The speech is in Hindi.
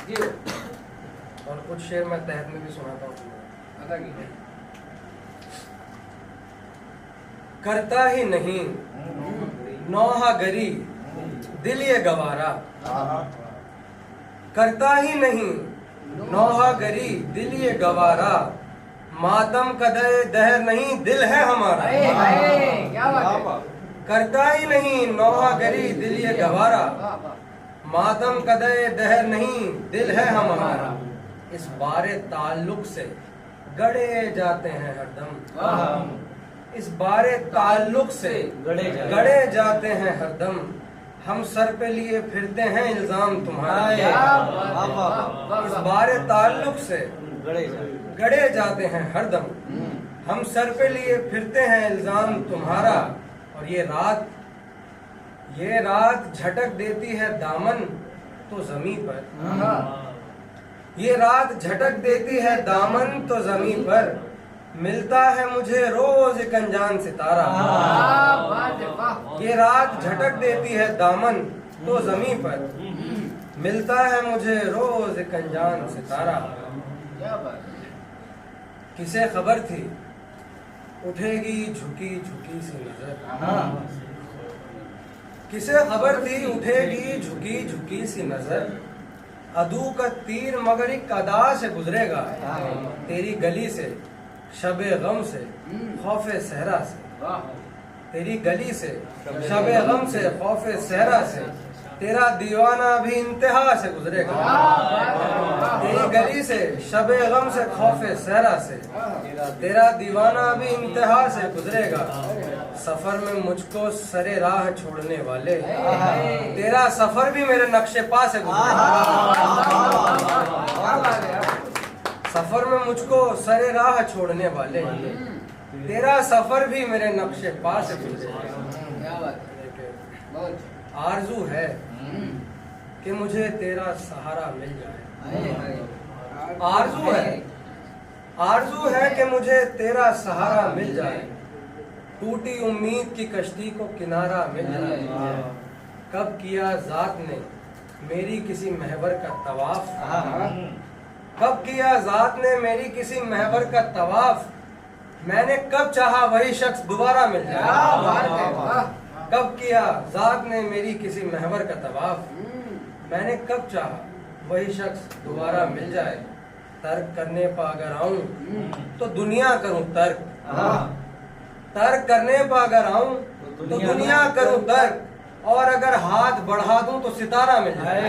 जी। और कुछ शेर मैं तहत में भी सुनाता हूँ। अदा कीजिए। करता ही नहीं नौहा गरी दिल ये गवारा, करता ही नहीं नौहा गरी दिल ये गवारा, मातम कदे दहर नहीं दिल है हमारा। क्या बात है। करता ही नहीं नौहा गरी दिल ये गवारा, मातम कदे दहर नहीं दिल है हमारा। इस बारे ताल्लुक से गड़े जाते हैं हरदम, इस बारे ताल्लुक से गड़े जाते हैं हरदम, हम सर पे लिए फिरते हैं इल्जाम तुम्हारा। इस बारे ताल्लुक से गड़े जाते हैं हरदम, हम सर पे लिए फिरते हैं इल्जाम तुम्हारा। और ये रात झटक देती है दामन तो जमी पर, ये रात झटक देती है दामन तो जमी पर, मिलता है मुझे रोज एक अनजान सितारा। ये रात झटक देती है दामन तो जमी पर, मिलता है मुझे रोज एक अनजान सितारा। किसे खबर थी उठेगी झुकी झुकी सी नजर, किसे खबर थी उठेगी झुकी झुकी सी नजर, अदू का तीर मगर एक अदा से गुजरेगा तेरी गली से, शबे गम से खौफे सहरा से, तेरी गली से शबे गम से खौफे सहरा से, तेरा दीवाना भी इंतहा से गुजरेगा। तेरी गली से शबे गम से खौफे सहरा से, तेरा दीवाना भी इंतहा से गुजरेगा। सफर में मुझको सरे राह छोड़ने वाले, तेरा सफर भी मेरे नक्शे पा से गुजरेगा। सफर में मुझको सरे राह छोड़ने वाले, तेरा सफर भी मेरे नक्शे पा से गुजरेगा। आरजू है कि मुझे तेरा सहारा मिल जाए, आरजू है कि मुझे तेरा सहारा मिल जाए, टूटी उम्मीद की कश्ती को किनारा मिल जाए। कब किया जात ने मेरी किसी महवर का तवाफ, कब किया जात ने मेरी किसी महवर का तवाफ, मैंने कब चाहा वही शख्स दोबारा मिल जाए। कब किया जात ने मेरी किसी महवर का तवाफ, मैंने कब चाहा वही शख्स दोबारा मिल जाए। तर्क करने पर अगर आऊं तो दुनिया करूं तर्क, तर्क करने पर अगर आऊं तो दुनिया करूं तर्क, और अगर हाथ बढ़ा दूं तो सितारा मिल जाए।